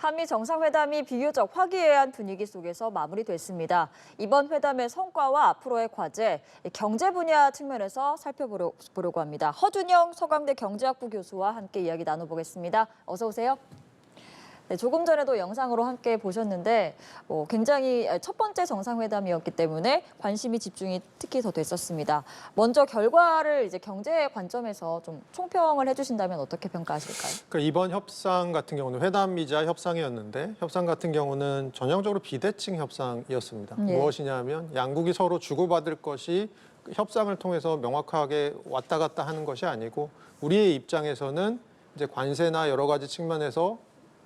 한미 정상회담이 비교적 화기애애한 분위기 속에서 마무리됐습니다. 이번 회담의 성과와 앞으로의 과제, 경제 분야 측면에서 살펴보려고 합니다. 허준영 서강대 경제학부 교수와 함께 이야기 나눠보겠습니다. 어서 오세요. 네, 조금 전에도 영상으로 함께 보셨는데 굉장히 첫 번째 정상회담이었기 때문에 관심이 집중이 특히 더 됐었습니다. 먼저 결과를 이제 경제 관점에서 좀 총평을 해주신다면 어떻게 평가하실까요? 그러니까 이번 협상 같은 경우는 회담이자 협상이었는데 협상 같은 경우는 전형적으로 비대칭 협상이었습니다. 예. 무엇이냐면 양국이 서로 주고받을 것이 협상을 통해서 명확하게 왔다 갔다 하는 것이 아니고 우리의 입장에서는 이제 관세나 여러 가지 측면에서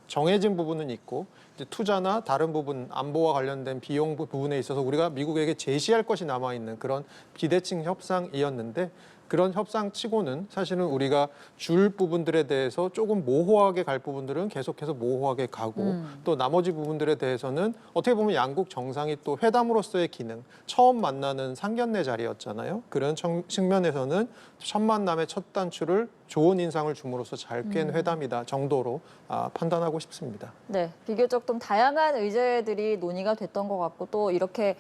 정해진 부분은 있고 이제 투자나 다른 부분, 안보와 관련된 비용 부분에 있어서 우리가 미국에게 제시할 것이 남아있는 그런 비대칭 협상이었는데 그런 협상치고는 사실은 우리가 줄 부분들에 대해서 조금 모호하게 갈 부분들은 계속해서 모호하게 가고 또 나머지 부분들에 대해서는 어떻게 보면 양국 정상이 또 회담으로서의 기능, 처음 만나는 상견례 자리였잖아요. 그런 측면에서는 첫 만남의 첫 단추를 좋은 인상을 줌으로써 잘 깬 회담이다 정도로 판단하고 싶습니다. 네, 비교적 좀 다양한 의제들이 논의가 됐던 것 같고 또 이렇게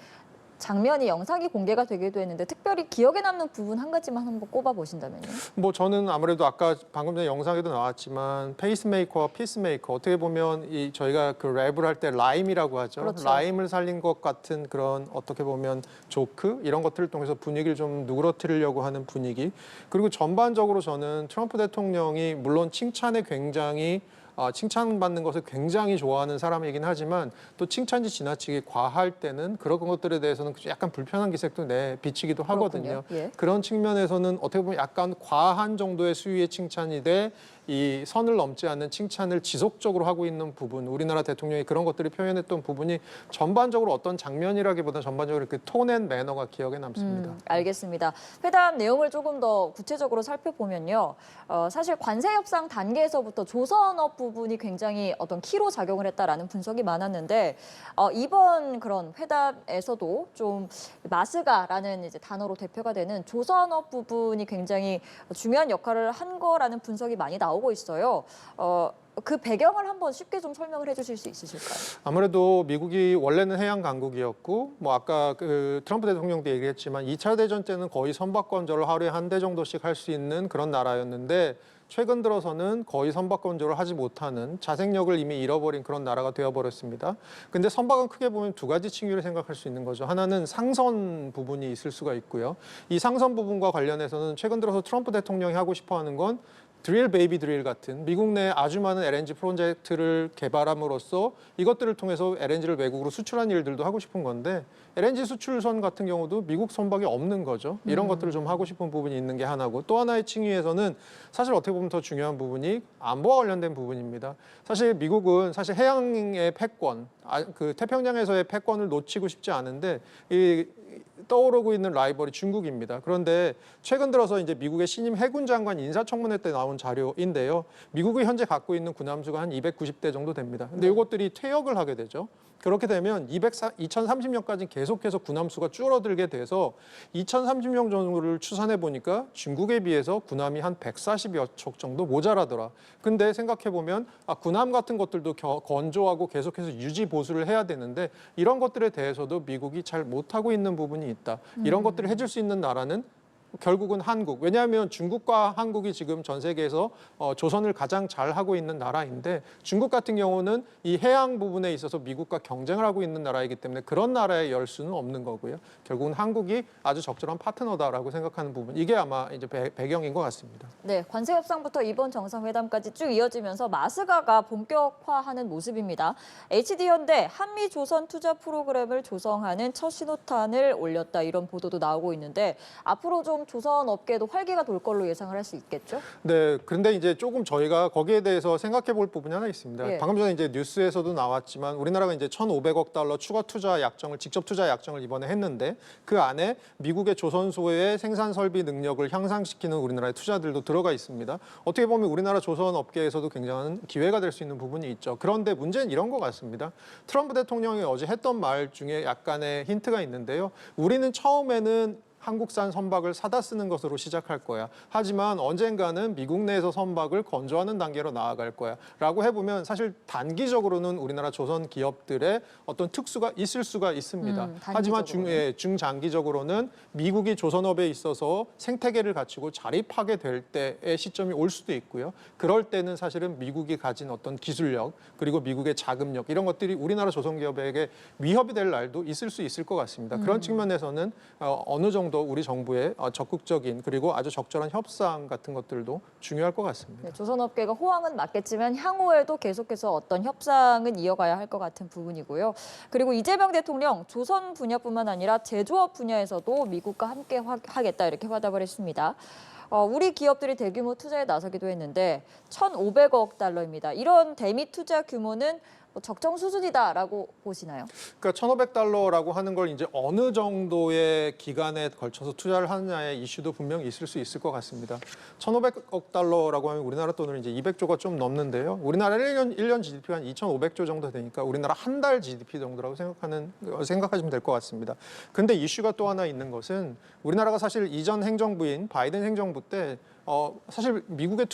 장면이 영상이 공개가 되기도 했는데 특별히 기억에 남는 부분 한 가지만 한번 꼽아보신다면요? 뭐 저는 아무래도 아까 방금 전에 영상에도 나왔지만 페이스메이커와 피스메이커 어떻게 보면 이 저희가 그 랩을 할 때 라임이라고 하죠. 그렇죠. 라임을 살린 것 같은 그런 어떻게 보면 조크 이런 것들을 통해서 분위기를 좀 누그러뜨리려고 하는 분위기. 그리고 전반적으로 저는 트럼프 대통령이 물론 칭찬에 굉장히 칭찬받는 것을 굉장히 좋아하는 사람이긴 하지만 또 칭찬이 지나치게 과할 때는 그런 것들에 대해서는 약간 불편한 기색도 비치기도 하거든요. 예. 그런 측면에서는 어떻게 보면 약간 과한 정도의 수위의 칭찬이 돼 이 선을 넘지 않는 칭찬을 지속적으로 하고 있는 부분, 우리나라 대통령이 그런 것들을 표현했던 부분이 전반적으로 어떤 장면이라기보다 전반적으로 그 톤 앤 매너가 기억에 남습니다. 알겠습니다. 회담 내용을 조금 더 구체적으로 살펴보면요. 사실 관세 협상 단계에서부터 조선업 부분이 굉장히 어떤 키로 작용을 했다라는 분석이 많았는데 이번 그런 회담에서도 좀 마스가라는 이제 단어로 대표가 되는 조선업 부분이 굉장히 중요한 역할을 한 거라는 분석이 많이 나오고 있어요. 그 배경을 한번 쉽게 좀 설명을 해주실 수 있으실까요? 아무래도 미국이 원래는 해양 강국이었고 뭐 아까 그 트럼프 대통령도 얘기했지만 2차 대전 때는 거의 선박건조를 하루에 한 대 정도씩 할 수 있는 그런 나라였는데 최근 들어서는 거의 선박 건조를 하지 못하는 자생력을 이미 잃어버린 그런 나라가 되어버렸습니다. 근데 선박은 크게 보면 두 가지 층위를 생각할 수 있는 거죠. 하나는 상선 부분이 있을 수가 있고요. 이 상선 부분과 관련해서는 최근 들어서 트럼프 대통령이 하고 싶어하는 건 드릴 베이비 드릴 같은 미국 내 아주 많은 LNG 프로젝트를 개발함으로써 이것들을 통해서 LNG를 외국으로 수출하는 일들도 하고 싶은 건데 LNG 수출선 같은 경우도 미국 선박이 없는 거죠. 이런 것들을 좀 하고 싶은 부분이 있는 게 하나고 또 하나의 층위에서는 사실 어떻게 보면 더 중요한 부분이 안보와 관련된 부분입니다. 사실 미국은 사실 해양의 패권, 그 태평양에서의 패권을 놓치고 싶지 않은데 떠오르고 있는 라이벌이 중국입니다. 그런데 최근 들어서 이제 미국의 신임 해군 장관 인사청문회 때 나온 자료인데요. 미국이 현재 갖고 있는 군함수가 한 290대 정도 됩니다. 근데 이것들이 퇴역을 하게 되죠. 그렇게 되면 2030년까지 계속해서 군함수가 줄어들게 돼서 2030년 정도를 추산해 보니까 중국에 비해서 군함이 한 140여 척 정도 모자라더라. 근데 생각해 보면 군함 같은 것들도 건조하고 계속해서 유지 보수를 해야 되는데 이런 것들에 대해서도 미국이 잘 못하고 있는 부분이 있다. 이런 것들을 해줄 수 있는 나라는 결국은 한국. 왜냐하면 중국과 한국이 지금 전 세계에서 조선을 가장 잘 하고 있는 나라인데 중국 같은 경우는 이 해양 부분에 있어서 미국과 경쟁을 하고 있는 나라이기 때문에 그런 나라에 열 수는 없는 거고요. 결국은 한국이 아주 적절한 파트너다라고 생각하는 부분. 이게 아마 이제 배경인 것 같습니다. 네, 관세 협상부터 이번 정상회담까지 쭉 이어지면서 마스가가 본격화하는 모습입니다. HD현대 한미 조선 투자 프로그램을 조성하는 첫 신호탄을 올렸다 이런 보도도 나오고 있는데 앞으로 좀 조선 업계도 활기가 돌 걸로 예상을 할 수 있겠죠? 네, 그런데 이제 조금 저희가 거기에 대해서 생각해 볼 부분이 하나 있습니다. 예. 방금 전에 이제 뉴스에서도 나왔지만 우리나라가 이제 1,500억 달러 추가 투자 약정을 직접 투자 약정을 이번에 했는데 그 안에 미국의 조선소의 생산 설비 능력을 향상시키는 우리나라의 투자들도 들어가 있습니다. 어떻게 보면 우리나라 조선 업계에서도 굉장한 기회가 될 수 있는 부분이 있죠. 그런데 문제는 이런 것 같습니다. 트럼프 대통령이 어제 했던 말 중에 약간의 힌트가 있는데요. 우리는 처음에는 한국산 선박을 사다 쓰는 것으로 시작할 거야. 하지만 언젠가는 미국 내에서 선박을 건조하는 단계로 나아갈 거야. 라고 해보면 사실 단기적으로는 우리나라 조선 기업들의 어떤 특수가 있을 수가 있습니다. 하지만 중장기적으로는 미국이 조선업에 있어서 생태계를 갖추고 자립하게 될 때의 시점이 올 수도 있고요. 그럴 때는 사실은 미국이 가진 어떤 기술력 그리고 미국의 자금력 이런 것들이 우리나라 조선 기업에게 위협이 될 날도 있을 수 있을 것 같습니다. 그런 측면에서는 어느 정도 우리 정부의 적극적인 그리고 아주 적절한 협상 같은 것들도 중요할 것 같습니다. 네, 조선업계가 호황은 맞겠지만 향후에도 계속해서 어떤 협상은 이어가야 할 것 같은 부분이고요. 그리고 이재명 대통령 조선 분야뿐만 아니라 제조업 분야에서도 미국과 함께 하겠다 이렇게 화답을 했습니다. 우리 기업들이 대규모 투자에 나서기도 했는데 1,500억 달러입니다. 이런 대미 투자 규모는 적정 수준이다라고 보시나요? 그러니까 1,500달러라고 하는 걸 이제 어느 정도의 기간에 걸쳐서 투자를 하느냐의 이슈도 분명히 있을 수 있을 것 같습니다. 1,500억 달러라고 하면 우리나라 돈으로 이제 200조가 좀 넘는데요. 우리나라 1년 GDP가 한 2,500조 정도 되니까 우리나라 한 달 GDP 정도라고 생각하시면 될 것 같습니다. 근데 이슈가 또 하나 있는 것은 우리나라가 사실 이전 행정부인 바이든 행정부 때 사실 미국에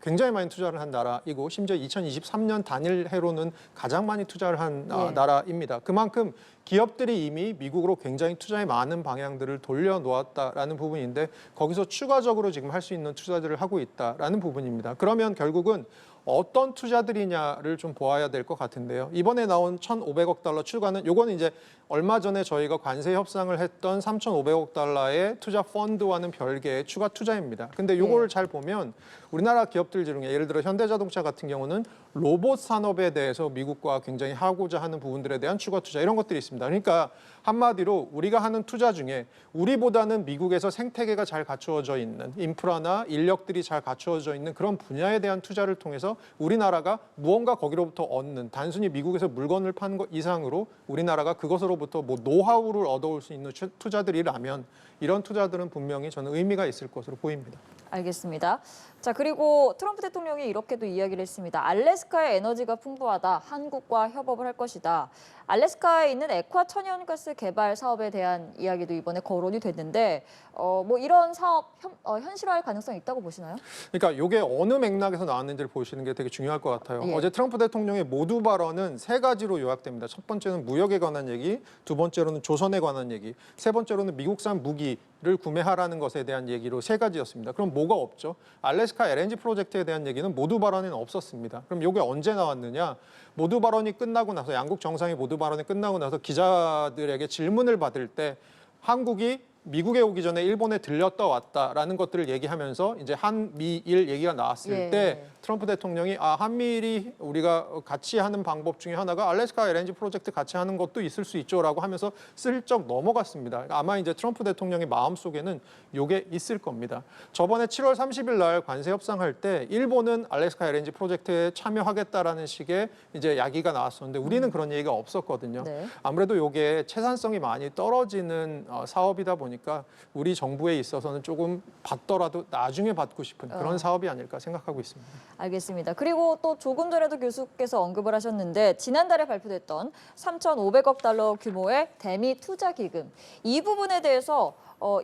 굉장히 많이 투자를 한 나라이고 심지어 2023년 단일 해로는 가장 많이 투자를 한 나라입니다. 그만큼 기업들이 이미 미국으로 굉장히 투자에 많은 방향들을 돌려놓았다라는 부분인데 거기서 추가적으로 지금 할 수 있는 투자들을 하고 있다라는 부분입니다. 그러면 결국은 어떤 투자들이냐를 좀 보아야 될 것 같은데요. 이번에 나온 1,500억 달러 추가는 요거는 이제 얼마 전에 저희가 관세 협상을 했던 3,500억 달러의 투자 펀드와는 별개의 추가 투자입니다. 근데 요거를 잘 보면 우리나라 기업들 중에 예를 들어 현대자동차 같은 경우는 로봇 산업에 대해서 미국과 굉장히 하고자 하는 부분들에 대한 추가 투자 이런 것들이 있습니다. 그러니까 한마디로 우리가 하는 투자 중에 우리보다는 미국에서 생태계가 잘 갖추어져 있는 인프라나 인력들이 잘 갖추어져 있는 그런 분야에 대한 투자를 통해서 우리나라가 무언가 거기로부터 얻는 단순히 미국에서 물건을 파는 것 이상으로 우리나라가 그것으로부터 뭐 노하우를 얻어올 수 있는 투자들이라면 이런 투자들은 분명히 저는 의미가 있을 것으로 보입니다. 알겠습니다. 자, 그리고 트럼프 대통령이 이렇게도 이야기를 했습니다. 알래스카의 에너지가 풍부하다. 한국과 협업을 할 것이다. 알래스카에 있는 액화 천연가스 개발 사업에 대한 이야기도 이번에 거론이 됐는데 뭐 이런 사업 현실화할 가능성이 있다고 보시나요? 그러니까 이게 어느 맥락에서 나왔는지를 보시는 게 되게 중요할 것 같아요. 예. 어제 트럼프 대통령의 모두 발언은 세 가지로 요약됩니다. 첫 번째는 무역에 관한 얘기, 두 번째로는 조선에 관한 얘기, 세 번째로는 미국산 무기를 구매하라는 것에 대한 얘기로 세 가지였습니다. 그럼 뭐가 없죠? 알래스카 LNG 프로젝트에 대한 얘기는 모두 발언에는 없었습니다. 그럼 이게 언제 나왔느냐? 모두 발언이 끝나고 나서 양국 정상이 모두 발언이 끝나고 나서 기자들에게 질문을 받을 때 한국이 미국에 오기 전에 일본에 들렸다 왔다라는 것들을 얘기하면서 이제 한미일 얘기가 나왔을 때 트럼프 대통령이 한미일이 우리가 같이 하는 방법 중에 하나가 알래스카 LNG 프로젝트 같이 하는 것도 있을 수 있죠라고 하면서 슬쩍 넘어갔습니다. 아마 이제 트럼프 대통령의 마음속에는 이게 있을 겁니다. 저번에 7월 30일 날 관세 협상할 때 일본은 알래스카 LNG 프로젝트에 참여하겠다라는 식의 이제 이야기가 나왔었는데 우리는 그런 얘기가 없었거든요. 네. 아무래도 이게 채산성이 많이 떨어지는 사업이다 보니까 우리 정부에 있어서는 조금 받더라도 나중에 받고 싶은 그런 사업이 아닐까 생각하고 있습니다. 알겠습니다. 그리고 또 조금 전에도 교수께서 언급을 하셨는데 지난달에 발표됐던 3,500억 달러 규모의 대미 투자 기금 이 부분에 대해서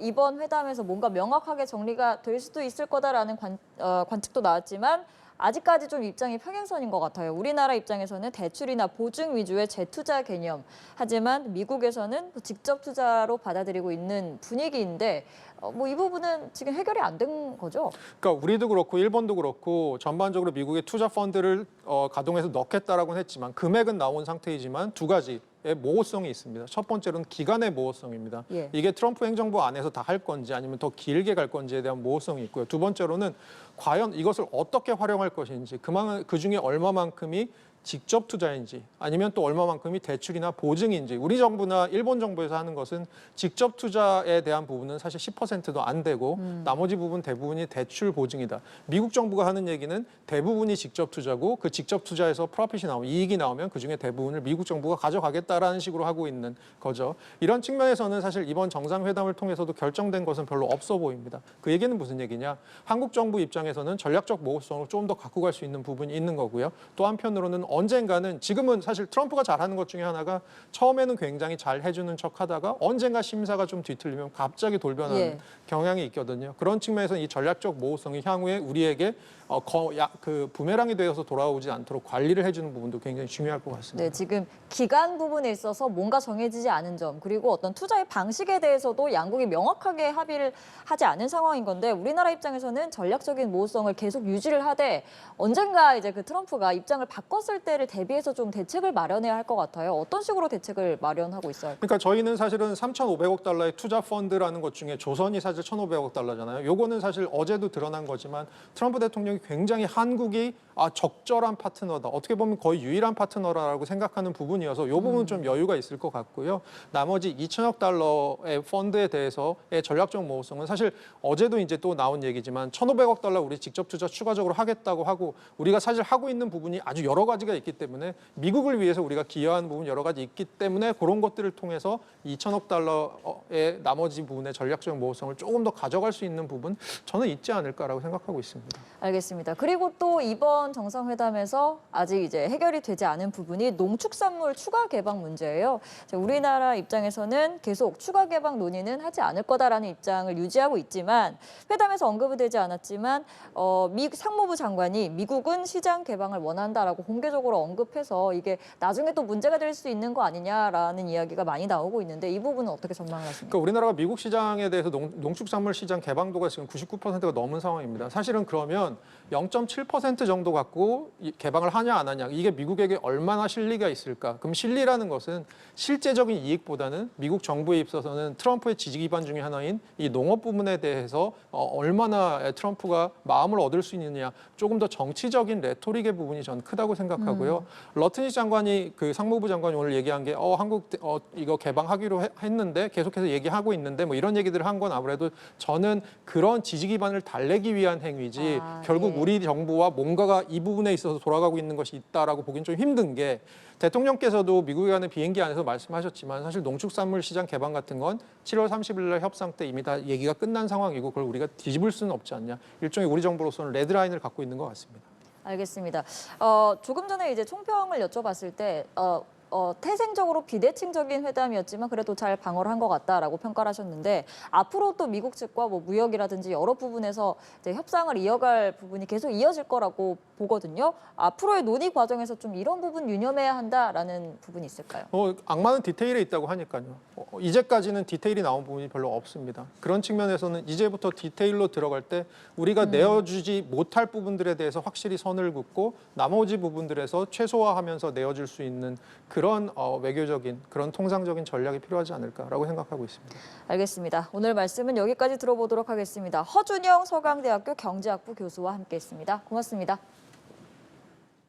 이번 회담에서 뭔가 명확하게 정리가 될 수도 있을 거다라는 관측도 나왔지만 아직까지 좀 입장이 평행선인 것 같아요. 우리나라 입장에서는 대출이나 보증 위주의 재투자 개념. 하지만 미국에서는 직접 투자로 받아들이고 있는 분위기인데 뭐 이 부분은 지금 해결이 안 된 거죠? 그러니까 우리도 그렇고 일본도 그렇고 전반적으로 미국의 투자 펀드를 가동해서 넣겠다라고는 했지만 금액은 나온 상태이지만 두 가지. 모호성이 있습니다. 첫 번째로는 기간의 모호성입니다. 이게 트럼프 행정부 안에서 다 할 건지 아니면 더 길게 갈 건지에 대한 모호성이 있고요. 두 번째로는 과연 이것을 어떻게 활용할 것인지 그중에 얼마만큼이 직접 투자인지 아니면 또 얼마만큼이 대출이나 보증인지 우리 정부나 일본 정부에서 하는 것은 직접 투자에 대한 부분은 사실 10%도 안 되고 나머지 부분 대부분이 대출 보증이다. 미국 정부가 하는 얘기는 대부분이 직접 투자고 그 직접 투자에서 프로핏이 나오면 이익이 나오면 그중에 대부분을 미국 정부가 가져가겠다라는 식으로 하고 있는 거죠. 이런 측면에서는 사실 이번 정상회담을 통해서도 결정된 것은 별로 없어 보입니다. 그 얘기는 무슨 얘기냐? 한국 정부 입장에서는 전략적 모호성을 좀 더 갖고 갈 수 있는 부분이 있는 거고요. 또 한편으로는 언젠가는 지금은 사실 트럼프가 잘하는 것 중에 하나가 처음에는 굉장히 잘 해주는 척하다가 언젠가 심사가 좀 뒤틀리면 갑자기 돌변하는 예. 경향이 있거든요. 그런 측면에서 이 전략적 모호성이 향후에 우리에게 그 부메랑이 되어서 돌아오지 않도록 관리를 해주는 부분도 굉장히 중요할 것 같습니다. 네, 지금 기간 부분에 있어서 뭔가 정해지지 않은 점, 그리고 어떤 투자의 방식에 대해서도 양국이 명확하게 합의를 하지 않은 상황인 건데 우리나라 입장에서는 전략적인 모호성을 계속 유지를 하되 언젠가 이제 그 트럼프가 입장을 바꿨을 때를 대비해서 좀 대책을 마련해야 할 것 같아요. 어떤 식으로 대책을 마련하고 있어요? 그러니까 저희는 사실은 3,500억 달러의 투자 펀드라는 것 중에 조선이 사실 1,500억 달러잖아요. 요거는 사실 어제도 드러난 거지만 트럼프 대통령이 굉장히 한국이 적절한 파트너다. 어떻게 보면 거의 유일한 파트너라고 생각하는 부분이어서 이 부분은 좀 여유가 있을 것 같고요. 나머지 2천억 달러의 펀드에 대해서의 전략적 모호성은 사실 어제도 이제 또 나온 얘기지만 1,500억 달러 우리 직접 투자 추가적으로 하겠다고 하고 우리가 사실 하고 있는 부분이 아주 여러 가지가 있기 때문에 미국을 위해서 우리가 기여하는 부분 여러 가지 있기 때문에 그런 것들을 통해서 2천억 달러의 나머지 부분의 전략적 모호성을 조금 더 가져갈 수 있는 부분 저는 있지 않을까라고 생각하고 있습니다. 알겠습니다. 그리고 또 이번 정상회담에서 아직 이제 해결이 되지 않은 부분이 농축산물 추가 개방 문제예요. 우리나라 입장에서는 계속 추가 개방 논의는 하지 않을 거다라는 입장을 유지하고 있지만 회담에서 언급이 되지 않았지만 미 상무부 장관이 미국은 시장 개방을 원한다라고 공개적으로 언급해서 이게 나중에 또 문제가 될 수 있는 거 아니냐라는 이야기가 많이 나오고 있는데 이 부분은 어떻게 전망을 하십니까? 그러니까 우리나라가 미국 시장에 대해서 농축산물 시장 개방도가 지금 99%가 넘은 상황입니다. 사실은 그러면 0.7% 정도 갖고 개방을 하냐 안 하냐 이게 미국에게 얼마나 실리가 있을까? 그럼 실리라는 것은 실제적인 이익보다는 미국 정부에 있어서는 트럼프의 지지 기반 중에 하나인 이 농업 부분에 대해서 얼마나 트럼프가 마음을 얻을 수 있느냐 조금 더 정치적인 레토릭의 부분이 전 크다고 생각하고요. 러트니 장관이 그 상무부 장관이 오늘 얘기한 게 한국 이거 개방하기로 했는데 계속해서 얘기하고 있는데 뭐 이런 얘기들을 한 건 아무래도 저는 그런 지지 기반을 달래기 위한 행위지 결국 예. 우리 정부와 뭔가가 이 부분에 있어서 돌아가고 있는 것이 있다라고 보기는 좀 힘든 게 대통령께서도 미국에 가는 비행기 안에서 말씀하셨지만 사실 농축산물 시장 개방 같은 건 7월 30일 날 협상 때 이미 다 얘기가 끝난 상황이고 그걸 우리가 뒤집을 수는 없지 않냐. 일종의 우리 정부로서는 레드라인을 갖고 있는 것 같습니다. 알겠습니다. 조금 전에 이제 총평을 여쭤봤을 때 태생적으로 비대칭적인 회담이었지만 그래도 잘 방어를 한 것 같다라고 평가를 하셨는데 앞으로 또 미국 측과 뭐 무역이라든지 여러 부분에서 이제 협상을 이어갈 부분이 계속 이어질 거라고 보거든요. 앞으로의 논의 과정에서 좀 이런 부분 유념해야 한다라는 부분이 있을까요? 악마는 디테일에 있다고 하니까요. 이제까지는 디테일이 나온 부분이 별로 없습니다. 그런 측면에서는 이제부터 디테일로 들어갈 때 우리가 내어주지 못할 부분들에 대해서 확실히 선을 긋고 나머지 부분들에서 최소화하면서 내어줄 수 있는 그런 외교적인 그런 통상적인 전략이 필요하지 않을까라고 생각하고 있습니다. 알겠습니다. 오늘 말씀은 여기까지 들어보도록 하겠습니다. 허준영 서강대학교 경제학부 교수와 함께했습니다. 고맙습니다.